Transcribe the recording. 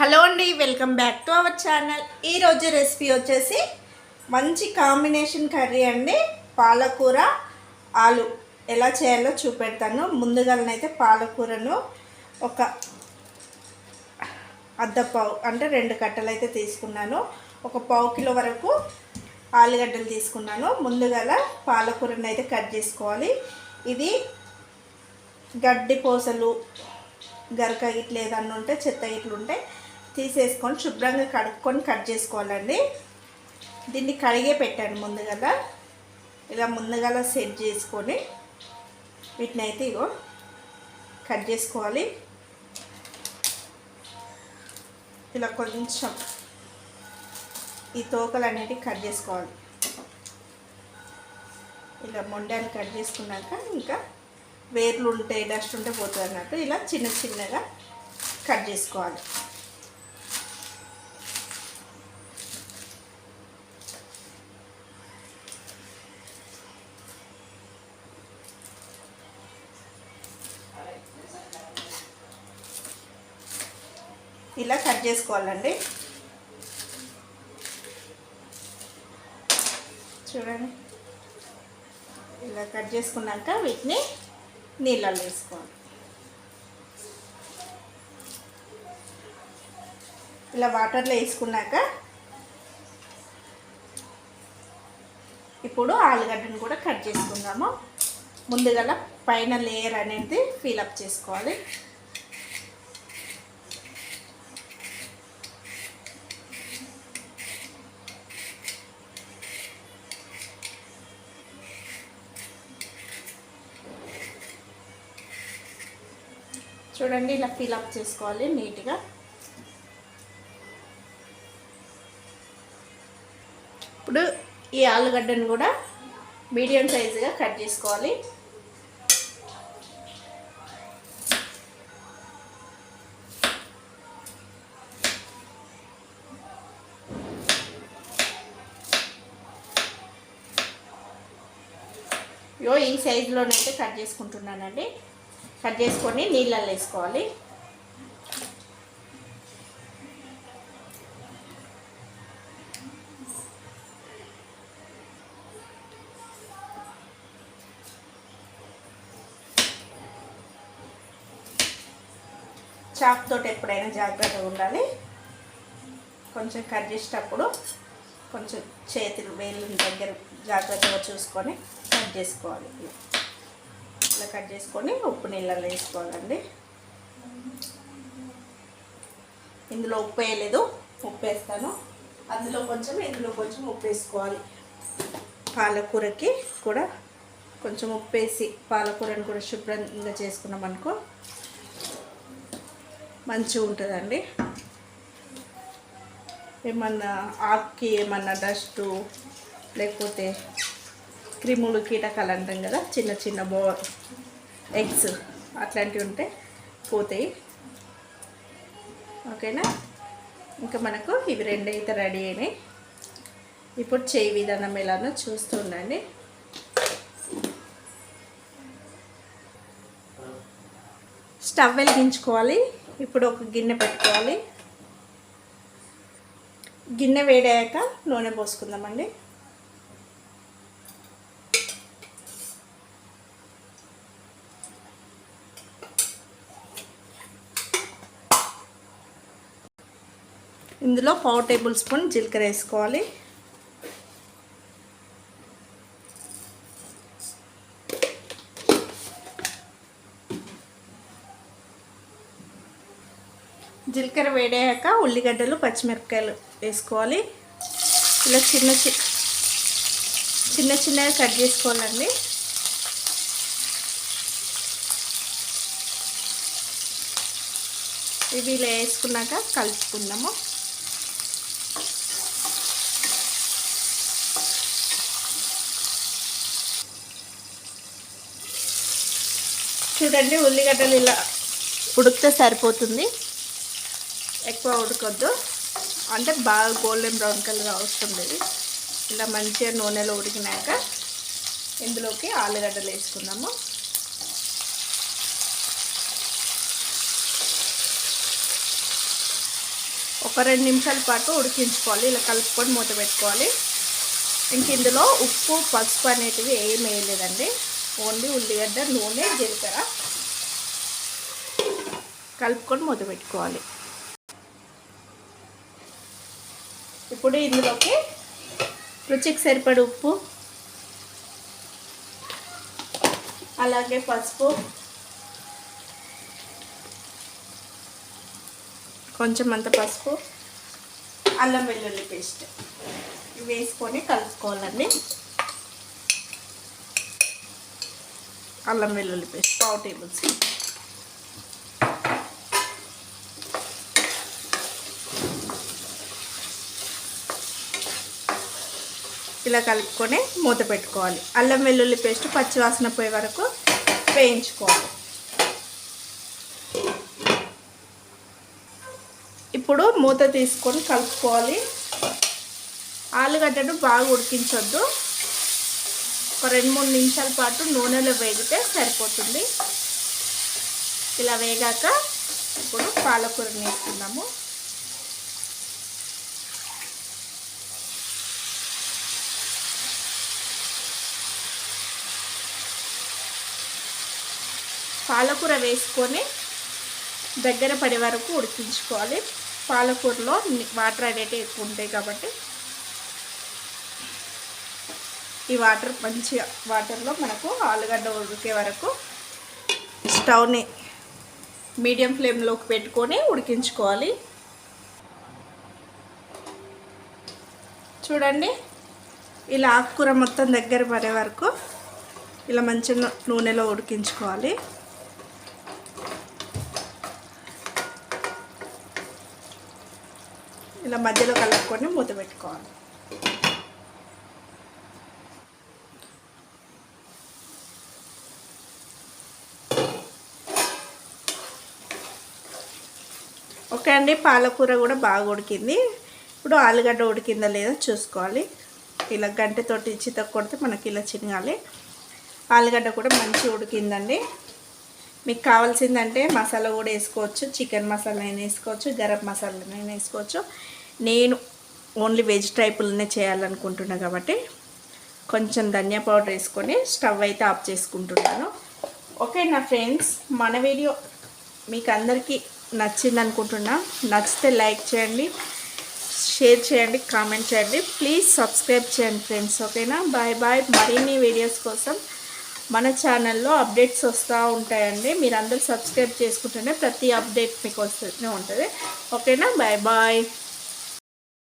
Hello అండి, welcome back to our channel. ఈరోజు recipe వచ్చేసి మంచి కాంబినేషన్ కర్రీ అండి. పాలకూర ఆలు ఎలా చేయాలో చూపెడతాను. ముందుగానైతే పాలకూరను ఒక అర్ధపావు అంటే 2 కట్టలు అయితే తీసుకున్నాను. ఒక పావు కిలో వరకు ఆలుగడ్డలు తీసుకున్నాను. ముందుగా పాలకూరను అయితే కట్ చేసుకోవాలి. ఇది గడ్డి పోసలు గరక ఇట్లా ఏదన్నా ఉంటే చెత్త ఇట్లు ఉంటే తీసేసుకొని శుభ్రంగా కడుక్కొని కట్ చేసుకోవాలండి. దీన్ని కడిగే పెట్టాను ముందుగా. ఇలా ముందుగా సెట్ చేసుకొని వీటిని అయితే ఇగో కట్ చేసుకోవాలి. ఇలా కొంచెం ఈ తోకలు అనేవి కట్ చేసుకోవాలి. ఇలా మొండాలు కట్ చేసుకున్నాక ఇంకా వేర్లు ఉంటే డస్ట్ ఉంటే పోతుంది అన్నట్టు ఇలా చిన్న చిన్నగా కట్ చేసుకోవాలి. ఇలా కట్ చేసుకోవాలండి. చూడండి, ఇలా కట్ చేసుకున్నాక వీటిని నీళ్ళల్లో వేసుకోవాలి. ఇలా వాటర్లో వేసుకున్నాక ఇప్పుడు ఆలుగడ్డను కూడా కట్ చేసుకుందాము. ముందుగా పైన లేయర్ అనేది ఫిలప్ చేసుకోవాలి. చూడండి, ఇలా ఫిలప్ చేసుకోవాలి నీట్గా. ఇప్పుడు ఈ ఆలుగడ్డను కూడా మీడియం సైజుగా కట్ చేసుకోవాలి. ఈ సైజులోనైతే కట్ చేసుకుంటున్నానండి. కట్ చేసుకొని నీళ్ళల్లో వేసుకోవాలి. చాక్ తోటి ఎప్పుడైనా జాగ్రత్తగా ఉండాలి. కొంచెం కట్ చేసేటప్పుడు కొంచెం చేతులు వేలు దగ్గర జాగ్రత్తగా చూసుకొని కట్ చేసుకోవాలి. ఇలా కట్ చేసుకొని ఉప్పు నీళ్ళల్లో వేసుకోవాలండి. ఇందులో ఉప్పు వేయలేదు, ఉప్పు వేస్తాను. ఇందులో కొంచెం ఉప్పు వేసుకోవాలి. పాలకూరకి కూడా కొంచెం ఉప్పు వేసి పాలకూరని కూడా శుభ్రంగా చేసుకున్నాం అనుకో మంచిగా ఉంటుందండి. ఏమన్నా ఆకుకి ఏమన్నా డస్టు లేకపోతే క్రిములు కీటకాలు అంటాం కదా, చిన్న చిన్న ఎగ్స్ అట్లాంటివి ఉంటే పోతాయి. ఓకేనా? ఇంకా మనకు ఇవి 2 అయితే రెడీ అయినాయి. ఇప్పుడు చేయి విధానం ఎలానో చూస్తుండండి. స్టవ్ వెలిగించుకోవాలి. ఇప్పుడు ఒక గిన్నె పెట్టుకోవాలి. గిన్నె వేడయ్యాక నూనె పోసుకుందామండి. ఇందులో 1/4 టేబుల్ స్పూన్ జీలకర్ర వేసుకోవాలి. జీలకర్ర వేడయ్యాక ఉల్లిగడ్డలు పచ్చిమిరపకాయలు వేసుకోవాలి. ఇలా చిన్నగా కట్ చేసుకోవాలండి. ఇవి ఇలా వేసుకున్నాక కలుపుకుందాము. చూడండి, ఉల్లిగడ్డలు ఇలా ఉడికితే సరిపోతుంది, ఎక్కువ ఉడకొద్దు. అంటే బాగా గోల్డెన్ బ్రౌన్ కలర్ అవసరం లేదు. ఇలా మంచిగా నూనెలో ఉడికినాక ఇందులోకి ఆలుగడ్డలు వేసుకుందాము. ఒక 2 నిమిషాల పాటు ఉడికించుకోవాలి. ఇలా కలుపుకొని మూత పెట్టుకోవాలి. ఇంక ఇందులో ఉప్పు, పసుపు అనేటివి ఏం వేయలేదండి. ఓన్లీ ఉల్లిగడ్డ, నూనె, జీలకర్ర కలుపుకొని మూత పెట్టుకోవాలి. ఇప్పుడు ఇందులోకి రుచికి సరిపడే ఉప్పు, అలాగే పసుపు, కొంచెం అంత పసుపు, అల్లం వెల్లుల్లి పేస్ట్ వేసుకొని కలుపుకోవాలండి. అల్లం వెల్లుల్లి పేస్ట్ 1/2 టేబుల్ స్పూన్. ఇలా కలుపుకొని మూత పెట్టుకోవాలి. అల్లం వెల్లుల్లి పేస్ట్ పచ్చివాసన పోయే వరకు వేయించుకోవాలి. ఇప్పుడు మూత తీసుకొని కలుపుకోవాలి. ఆలుగడ్డను బాగా ఉడికించొద్దు. ఒక 2-3 నిమిషాల పాటు నూనెలో వేగితే సరిపోతుంది. ఇలా వేగాక ఇప్పుడు పాలకూరని వేసుకుందాము. పాలకూర వేసుకొని దగ్గర పడే వరకు ఉడికించుకోవాలి. పాలకూరలో వాటర్ అనేవి ఎక్కువ ఉంటాయి కాబట్టి ఈ వాటర్లో మనకు ఆలుగడ్డ ఉడికే వరకు స్టవ్ని మీడియం ఫ్లేమ్లోకి పెట్టుకొని ఉడికించుకోవాలి. చూడండి, ఇలా ఆకుకూర మొత్తం దగ్గర పడే వరకు ఇలా మంచిగా నూనెలో ఉడికించుకోవాలి. ఇలా మధ్యలో కలుపుకొని మూత పెట్టుకోవాలి. ఓకే అండి, పాలకూర కూడా బాగా ఉడికింది. ఇప్పుడు ఆలుగడ్డ ఉడికిందా లేదా చూసుకోవాలి. ఇలా గంటెతోటి చితక కొడితే మనకి ఇలా చినగాలి. ఆలుగడ్డ కూడా మంచిగా ఉడికిందండి. మీకు కావాల్సిందంటే మసాలా కూడా వేసుకోవచ్చు. చికెన్ మసాలా అయినా వేసుకోవచ్చు, గరం మసాలా అయినా వేసుకోవచ్చు. నేను ఓన్లీ వెజిటేబుల్నే చేయాలనుకుంటున్నా కాబట్టి కొంచెం ధనియా పౌడర్ వేసుకొని స్టవ్ అయితే ఆఫ్ చేసుకుంటున్నాను. ఓకే నా ఫ్రెండ్స్, మన వీడియో మీకు అందరికీ నచ్చింది అనుకుంటున్నా. నచ్చితే లైక్ చేయండి, షేర్ చేయండి, కామెంట్ చేయండి. ప్లీజ్ సబ్స్క్రైబ్ చేయండి ఫ్రెండ్స్. ఓకేనా? Bye bye. మరిన్ని వీడియోస్ కోసం మన ఛానల్లో అప్డేట్స్ వస్తూ ఉంటాయండి. మీరు అందరూ సబ్స్క్రైబ్ చేసుకుంటేనే ప్రతి అప్డేట్ మీకు వస్తూనే ఉంటుంది. ఓకేనా? Bye bye.